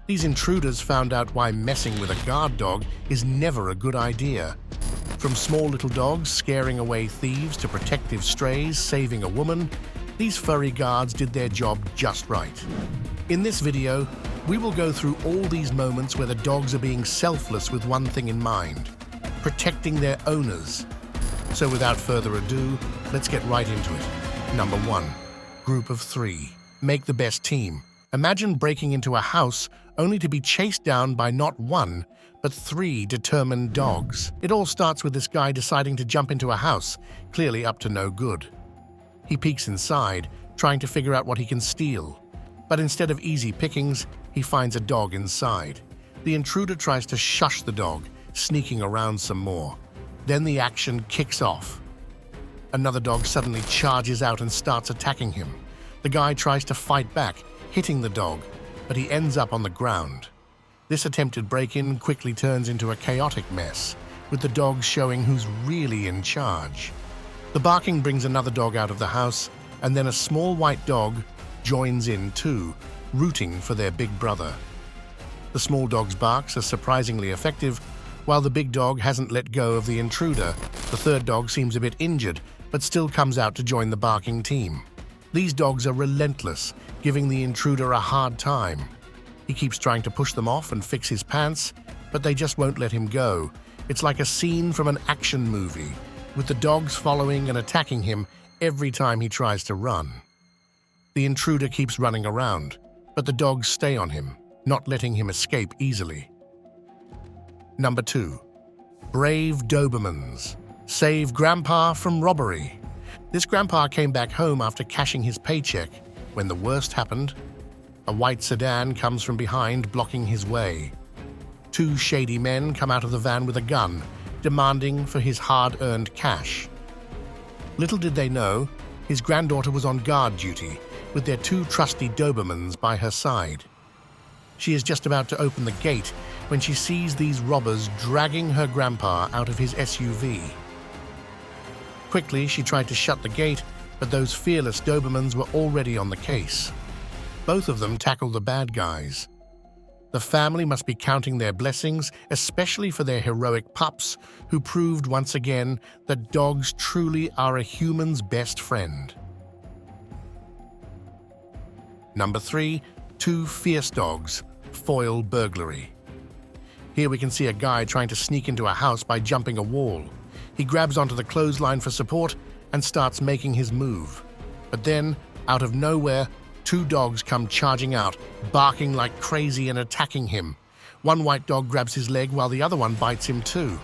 These intruders found out why messing with a guard dog is never a good idea. From small little dogs scaring away thieves to protective strays saving a woman, these furry guards did their job just right. In this video, we will go through all these moments where the dogs are being selfless with one thing in mind: protecting their owners. So without further ado, let's get right into it. Number 1. Group of 3. Make the best team. Imagine breaking into a house only to be chased down by not one, but 3 determined dogs. It all starts with this guy deciding to jump into a house, clearly up to no good. He peeks inside, trying to figure out what he can steal. But instead of easy pickings, he finds a dog inside. The intruder tries to shush the dog, sneaking around some more. Then the action kicks off. Another dog suddenly charges out and starts attacking him. The guy tries to fight back, hitting the dog, but he ends up on the ground. This attempted break-in quickly turns into a chaotic mess, with the dogs showing who's really in charge. The barking brings another dog out of the house, and then a small white dog joins in too, rooting for their big brother. The small dog's barks are surprisingly effective, while the big dog hasn't let go of the intruder. The third dog seems a bit injured, but still comes out to join the barking team. These dogs are relentless, giving the intruder a hard time. He keeps trying to push them off and fix his pants, but they just won't let him go. It's like a scene from an action movie, with the dogs following and attacking him every time he tries to run. The intruder keeps running around, but the dogs stay on him, not letting him escape easily. Number 2. Brave Dobermans. Save Grandpa from robbery. This grandpa came back home after cashing his paycheck when the worst happened. A white sedan comes from behind, blocking his way. 2 shady men come out of the van with a gun, demanding for his hard-earned cash. Little did they know, his granddaughter was on guard duty, with their 2 trusty Dobermans by her side. She is just about to open the gate when she sees these robbers dragging her grandpa out of his SUV. Quickly, she tried to shut the gate, but those fearless Dobermans were already on the case. Both of them tackled the bad guys. The family must be counting their blessings, especially for their heroic pups, who proved once again that dogs truly are a human's best friend. Number 3. 2 fierce dogs. Foil burglary. Here we can see a guy trying to sneak into a house by jumping a wall. He grabs onto the clothesline for support and starts making his move. But then, out of nowhere, 2 dogs come charging out, barking like crazy and attacking him. One white dog grabs his leg while the other one bites him too.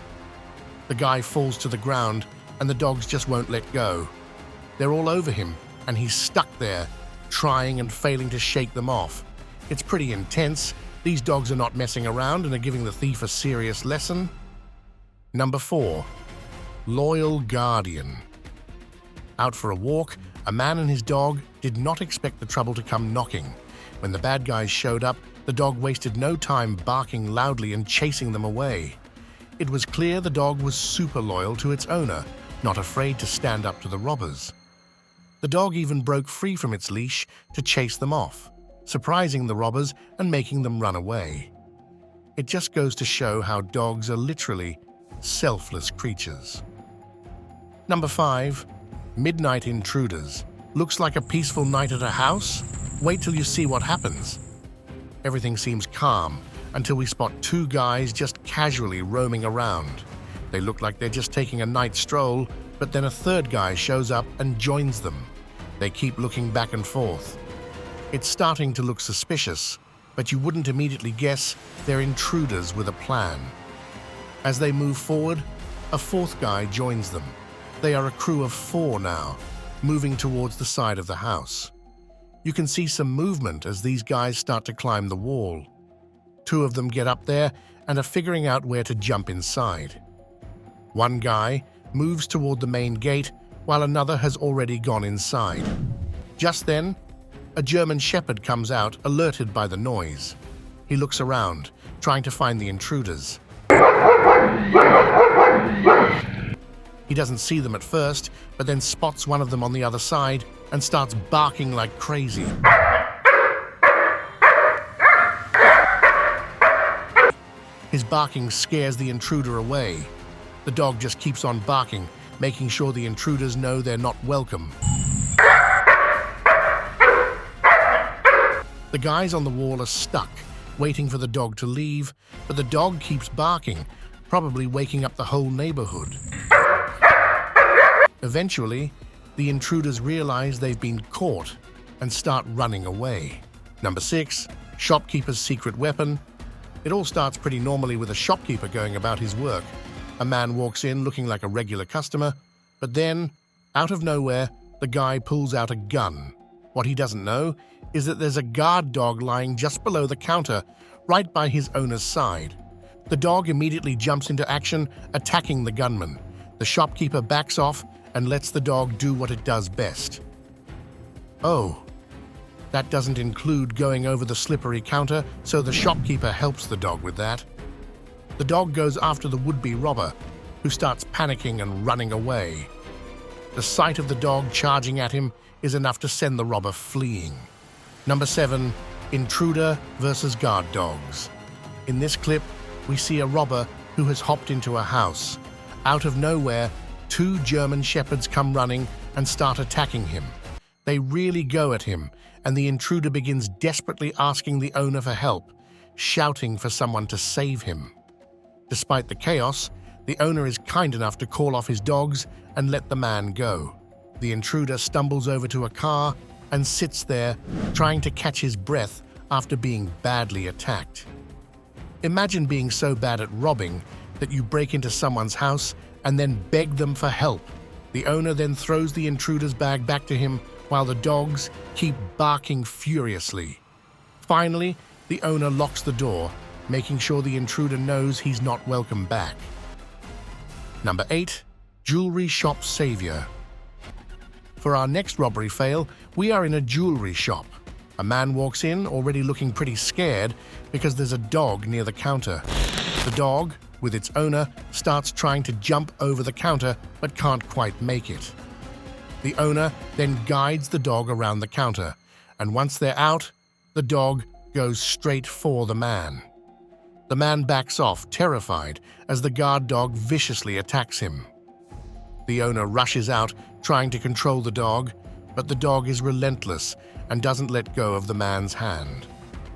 The guy falls to the ground and the dogs just won't let go. They're all over him and he's stuck there, trying and failing to shake them off. It's pretty intense. These dogs are not messing around and are giving the thief a serious lesson. Number 4. Loyal guardian. Out for a walk, a man and his dog did not expect the trouble to come knocking. When the bad guys showed up, the dog wasted no time barking loudly and chasing them away. It was clear the dog was super loyal to its owner, not afraid to stand up to the robbers. The dog even broke free from its leash to chase them off, surprising the robbers and making them run away. It just goes to show how dogs are literally selfless creatures. Number 5. Midnight intruders. Looks like a peaceful night at a house? Wait till you see what happens. Everything seems calm until we spot 2 guys just casually roaming around. They look like they're just taking a night stroll, but then a 3rd guy shows up and joins them. They keep looking back and forth. It's starting to look suspicious, but you wouldn't immediately guess they're intruders with a plan. As they move forward, a 4th guy joins them. They are a crew of 4 now, moving towards the side of the house. You can see some movement as these guys start to climb the wall. 2 of them get up there and are figuring out where to jump inside. One guy moves toward the main gate while another has already gone inside. Just then, a German shepherd comes out, alerted by the noise. He looks around, trying to find the intruders. He doesn't see them at first, but then spots one of them on the other side and starts barking like crazy. His barking scares the intruder away. The dog just keeps on barking, making sure the intruders know they're not welcome. The guys on the wall are stuck, waiting for the dog to leave, but the dog keeps barking, probably waking up the whole neighborhood. Eventually, the intruders realize they've been caught and start running away. Number 6, shopkeeper's secret weapon. It all starts pretty normally with a shopkeeper going about his work. A man walks in looking like a regular customer, but then, out of nowhere, the guy pulls out a gun. What he doesn't know is that there's a guard dog lying just below the counter, right by his owner's side. The dog immediately jumps into action, attacking the gunman. The shopkeeper backs off and lets the dog do what it does best. Oh, that doesn't include going over the slippery counter, so the shopkeeper helps the dog with that. The dog goes after the would-be robber, who starts panicking and running away. The sight of the dog charging at him is enough to send the robber fleeing. Number 7, intruder versus guard dogs. In this clip, we see a robber who has hopped into a house. Out of nowhere, 2 German shepherds come running and start attacking him. They really go at him, and the intruder begins desperately asking the owner for help, shouting for someone to save him. Despite the chaos, the owner is kind enough to call off his dogs and let the man go. The intruder stumbles over to a car and sits there, trying to catch his breath after being badly attacked. Imagine being so bad at robbing that you break into someone's house and then beg them for help. The owner then throws the intruder's bag back to him while the dogs keep barking furiously. Finally, the owner locks the door, making sure the intruder knows he's not welcome back. Number 8, jewelry shop savior. For our next robbery fail, we are in a jewelry shop. A man walks in, already looking pretty scared because there's a dog near the counter. The dog, with its owner, starts trying to jump over the counter but can't quite make it. The owner then guides the dog around the counter, and once they're out, the dog goes straight for the man. The man backs off, terrified, as the guard dog viciously attacks him. The owner rushes out, trying to control the dog, but the dog is relentless and doesn't let go of the man's hand.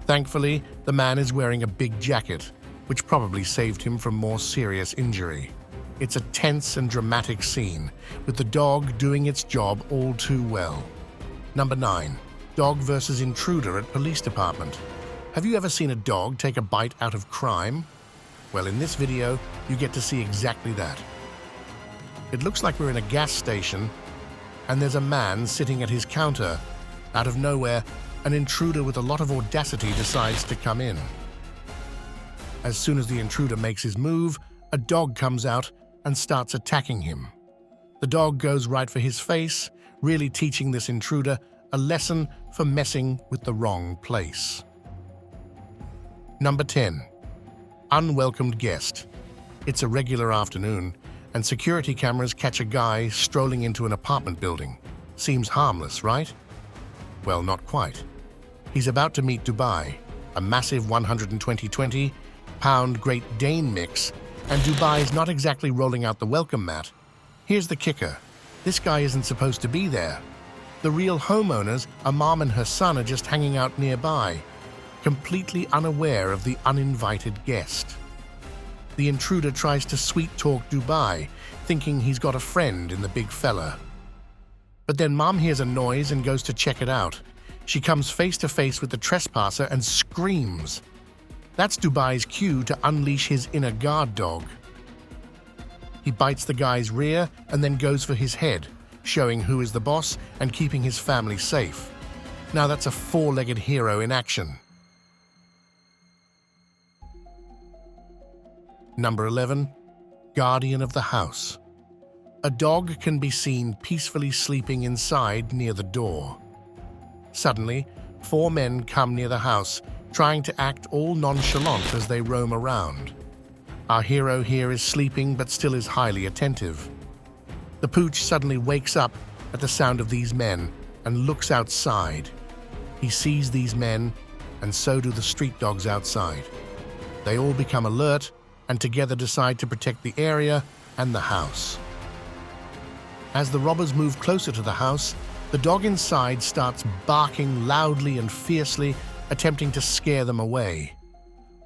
Thankfully, the man is wearing a big jacket, which probably saved him from more serious injury. It's a tense and dramatic scene, with the dog doing its job all too well. Number 9, dog versus intruder at police department. Have you ever seen a dog take a bite out of crime? Well, in this video, you get to see exactly that. It looks like we're in a gas station, and there's a man sitting at his counter. Out of nowhere, an intruder with a lot of audacity decides to come in. As soon as the intruder makes his move, a dog comes out and starts attacking him. The dog goes right for his face, really teaching this intruder a lesson for messing with the wrong place. Number 10, unwelcomed guest. It's a regular afternoon, and security cameras catch a guy strolling into an apartment building. Seems harmless, right? Well, not quite. He's about to meet Dubai, a massive 120-pound Great Dane mix, and Dubai's not exactly rolling out the welcome mat. Here's the kicker. This guy isn't supposed to be there. The real homeowners, a mom and her son, are just hanging out nearby, completely unaware of the uninvited guest. The intruder tries to sweet-talk Dubai, thinking he's got a friend in the big fella. But then Mom hears a noise and goes to check it out. She comes face-to-face with the trespasser and screams. That's Dubai's cue to unleash his inner guard dog. He bites the guy's rear and then goes for his head, showing who is the boss and keeping his family safe. Now that's a four-legged hero in action. Number 11, guardian of the house. A dog can be seen peacefully sleeping inside near the door. Suddenly, 4 men come near the house, trying to act all nonchalant as they roam around. Our hero here is sleeping but still is highly attentive. The pooch suddenly wakes up at the sound of these men and looks outside. He sees these men, and so do the street dogs outside. They all become alert and together decide to protect the area and the house. As the robbers move closer to the house, the dog inside starts barking loudly and fiercely, attempting to scare them away.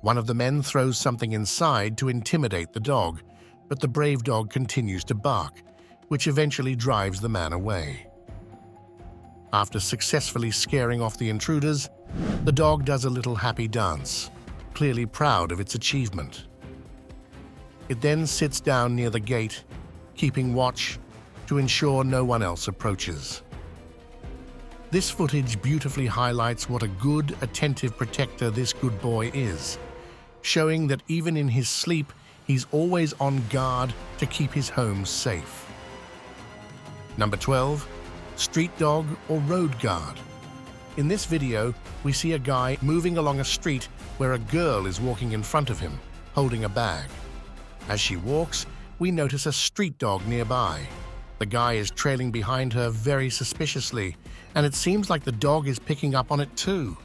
One of the men throws something inside to intimidate the dog, but the brave dog continues to bark, which eventually drives the man away. After successfully scaring off the intruders, the dog does a little happy dance, clearly proud of its achievement. It then sits down near the gate, keeping watch to ensure no one else approaches. This footage beautifully highlights what a good, attentive protector this good boy is, showing that even in his sleep, he's always on guard to keep his home safe. Number 12, street dog or road guard. In this video, we see a guy moving along a street where a girl is walking in front of him, holding a bag. As she walks, we notice a street dog nearby. The guy is trailing behind her very suspiciously, and it seems like the dog is picking up on it too.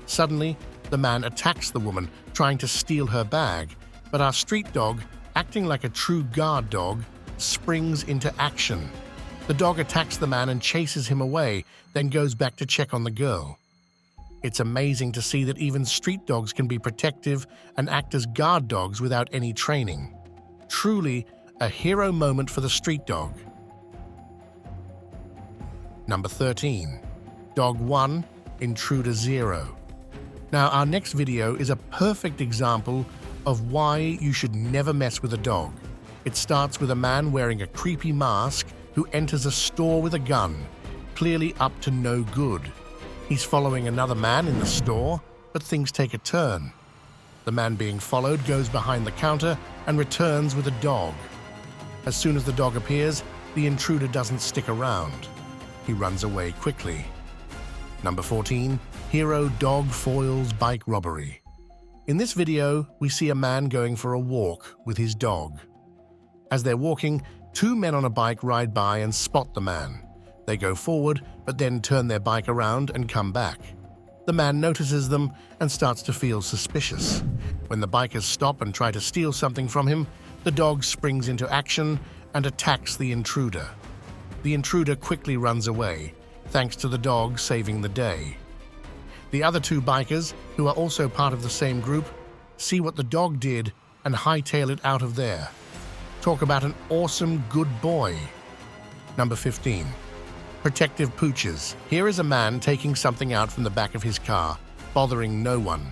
Suddenly, the man attacks the woman, trying to steal her bag, but our street dog, acting like a true guard dog, springs into action. The dog attacks the man and chases him away, then goes back to check on the girl. It's amazing to see that even street dogs can be protective and act as guard dogs without any training. Truly a hero moment for the street dog. Number 13, Dog 1, Intruder 0. Now, our next video is a perfect example of why you should never mess with a dog. It starts with a man wearing a creepy mask who enters a store with a gun, clearly up to no good. He's following another man in the store, but things take a turn. The man being followed goes behind the counter and returns with a dog. As soon as the dog appears, the intruder doesn't stick around. He runs away quickly. Number 14, Hero Dog Foils Bike Robbery. In this video, we see a man going for a walk with his dog. As they're walking, two men on a bike ride by and spot the man. They go forward, but then turn their bike around and come back. The man notices them and starts to feel suspicious. When the bikers stop and try to steal something from him, the dog springs into action and attacks the intruder. The intruder quickly runs away, thanks to the dog saving the day. The other two bikers, who are also part of the same group, see what the dog did and hightail it out of there. Talk about an awesome good boy. Number 15, Protective Pooches. Here is a man taking something out from the back of his car, bothering no one.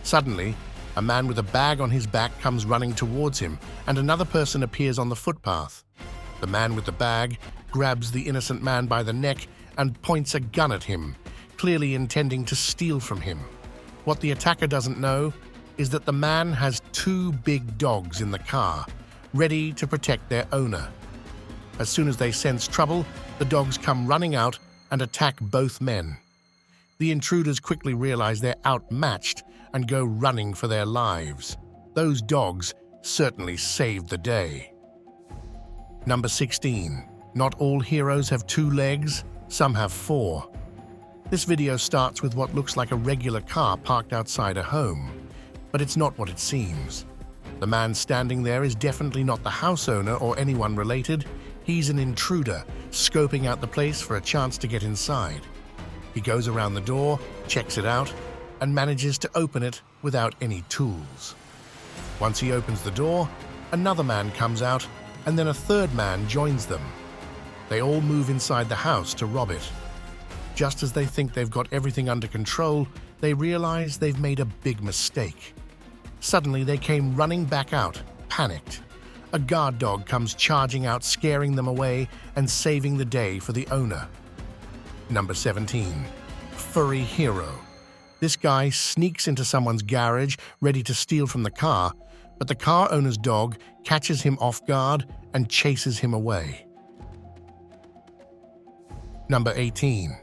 Suddenly, a man with a bag on his back comes running towards him, and another person appears on the footpath. The man with the bag grabs the innocent man by the neck and points a gun at him, clearly intending to steal from him. What the attacker doesn't know is that the man has two big dogs in the car, ready to protect their owner. As soon as they sense trouble, the dogs come running out and attack both men. The intruders quickly realize they're outmatched and go running for their lives. Those dogs certainly saved the day. Number 16. Not all heroes have two legs, some have four. This video starts with what looks like a regular car parked outside a home, but it's not what it seems. The man standing there is definitely not the house owner or anyone related. He's an intruder, scoping out the place for a chance to get inside. He goes around the door, checks it out, and manages to open it without any tools. Once he opens the door, another man comes out, and then a third man joins them. They all move inside the house to rob it. Just as they think they've got everything under control, they realize they've made a big mistake. Suddenly, they came running back out, panicked. A guard dog comes charging out, scaring them away and saving the day for the owner. Number 17. Furry Hero. This guy sneaks into someone's garage, ready to steal from the car, but the car owner's dog catches him off guard and chases him away. Number 18.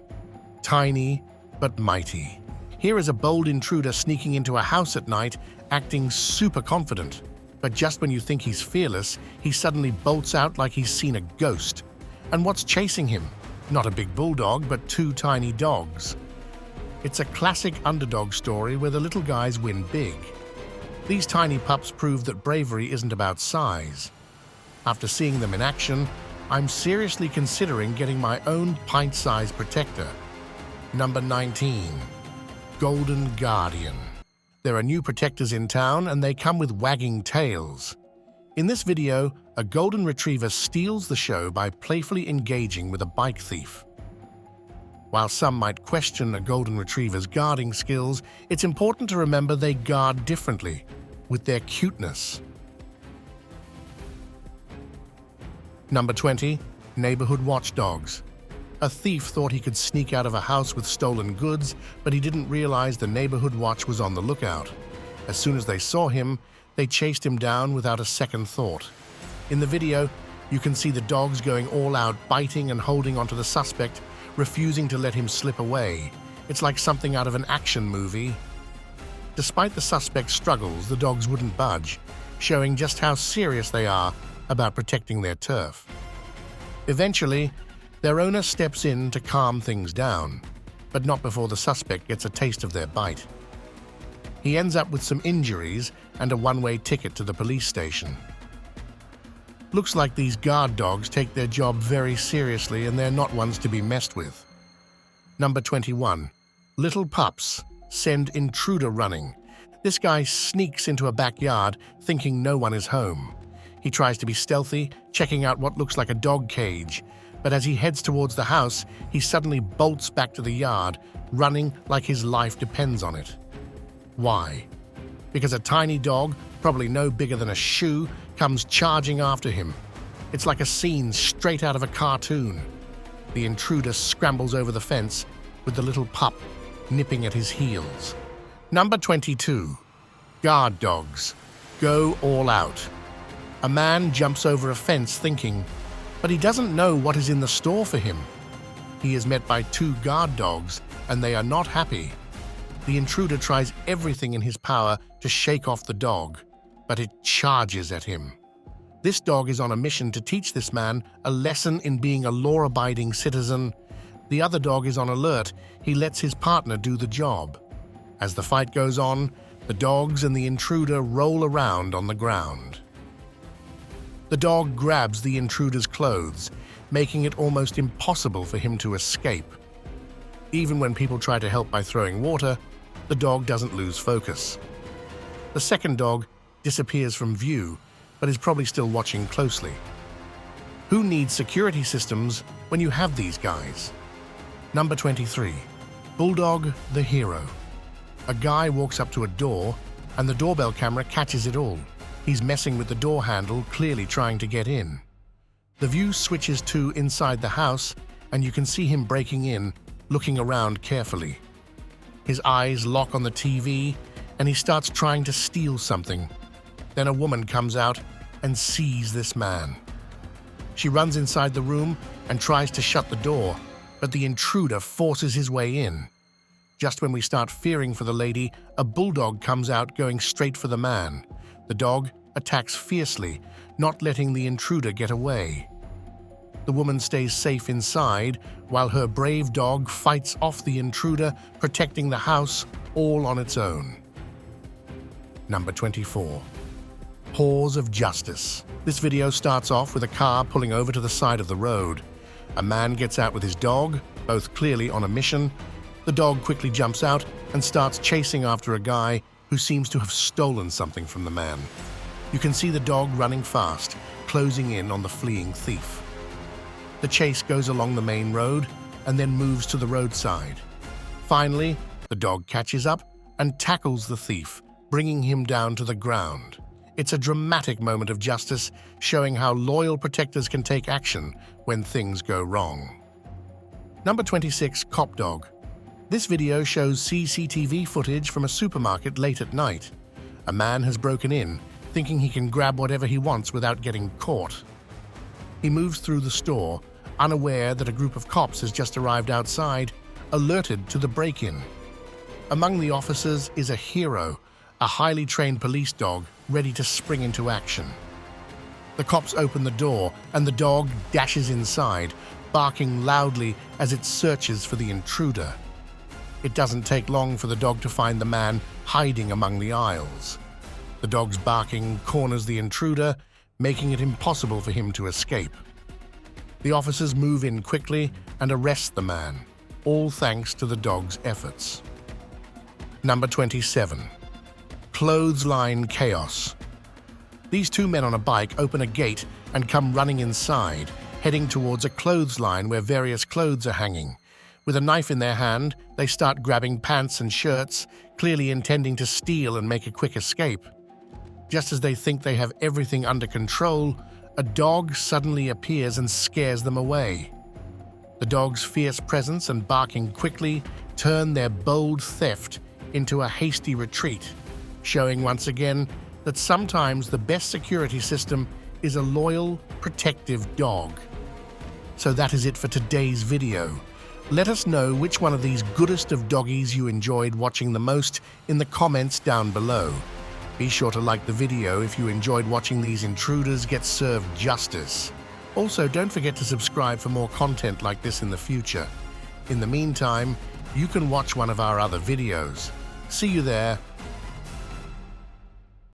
Tiny but mighty. Here is a bold intruder sneaking into a house at night, acting super confident. But just when you think he's fearless, he suddenly bolts out like he's seen a ghost. And what's chasing him? Not a big bulldog, but two tiny dogs. It's a classic underdog story where the little guys win big. These tiny pups prove that bravery isn't about size. After seeing them in action, I'm seriously considering getting my own pint-sized protector. Number 19. Golden Guardian. There are new protectors in town and they come with wagging tails. In this video, a golden retriever steals the show by playfully engaging with a bike thief. While some might question a golden retriever's guarding skills, it's important to remember they guard differently, with their cuteness. Number 20. Neighborhood watchdogs. A thief thought he could sneak out of a house with stolen goods, but he didn't realize the neighborhood watch was on the lookout. As soon as they saw him, they chased him down without a second thought. In the video, you can see the dogs going all out, biting and holding onto the suspect, refusing to let him slip away. It's like something out of an action movie. Despite the suspect's struggles, the dogs wouldn't budge, showing just how serious they are about protecting their turf. Eventually, their owner steps in to calm things down, but not before the suspect gets a taste of their bite. He ends up with some injuries and a one-way ticket to the police station. Looks like these guard dogs take their job very seriously and they're not ones to be messed with. Number 21. Little pups send intruder running. This guy sneaks into a backyard thinking no one is home. He tries to be stealthy, checking out what looks like a dog cage, but as he heads towards the house, he suddenly bolts back to the yard, running like his life depends on it. Why? Because a tiny dog, probably no bigger than a shoe, comes charging after him. It's like a scene straight out of a cartoon. The intruder scrambles over the fence with the little pup nipping at his heels. Number 22. Guard dogs. Go all out. A man jumps over a fence thinking, but he doesn't know what is in the store for him. He is met by two guard dogs, and they are not happy. The intruder tries everything in his power to shake off the dog, but it charges at him. This dog is on a mission to teach this man a lesson in being a law-abiding citizen. The other dog is on alert. He lets his partner do the job. As the fight goes on, the dogs and the intruder roll around on the ground. The dog grabs the intruder's clothes, making it almost impossible for him to escape. Even when people try to help by throwing water, the dog doesn't lose focus. The second dog disappears from view, but is probably still watching closely. Who needs security systems when you have these guys? Number 23. Bulldog the hero. A guy walks up to a door, and the doorbell camera catches it all. He's messing with the door handle, clearly trying to get in. The view switches to inside the house, and you can see him breaking in, looking around carefully. His eyes lock on the TV, and he starts trying to steal something. Then a woman comes out and sees this man. She runs inside the room and tries to shut the door, but the intruder forces his way in. Just when we start fearing for the lady, a bulldog comes out going straight for the man. The dog attacks fiercely, not letting the intruder get away. The woman stays safe inside, while her brave dog fights off the intruder, protecting the house all on its own. Number 24. Paws of Justice. This video starts off with a car pulling over to the side of the road. A man gets out with his dog, both clearly on a mission. The dog quickly jumps out and starts chasing after a guy who seems to have stolen something from the man. You can see the dog running fast, closing in on the fleeing thief. The chase goes along the main road and then moves to the roadside. Finally, the dog catches up and tackles the thief, bringing him down to the ground. It's a dramatic moment of justice, showing how loyal protectors can take action when things go wrong. Number 26. Cop Dog. This video shows CCTV footage from a supermarket late at night. A man has broken in, thinking he can grab whatever he wants without getting caught. He moves through the store, unaware that a group of cops has just arrived outside, alerted to the break-in. Among the officers is a hero, a highly trained police dog ready to spring into action. The cops open the door and the dog dashes inside, barking loudly as it searches for the intruder. It doesn't take long for the dog to find the man hiding among the aisles. The The dog's barking corners the intruder, making it impossible for him to escape. The officers move in quickly and arrest the man, all thanks to the dog's efforts. Number 27. Clothesline chaos. These two men on a bike open a gate and come running inside, heading towards a clothesline where various clothes are hanging. With a knife in their hand, they start grabbing pants and shirts, clearly intending to steal and make a quick escape. Just as they think they have everything under control, a dog suddenly appears and scares them away. The dog's fierce presence and barking quickly turn their bold theft into a hasty retreat, showing once again that sometimes the best security system is a loyal, protective dog. So that is it for today's video. Let us know which one of these goodest of doggies you enjoyed watching the most in the comments down below. Be sure to like the video if you enjoyed watching these intruders get served justice. Also, don't forget to subscribe for more content like this in the future. In the meantime, you can watch one of our other videos. See you there.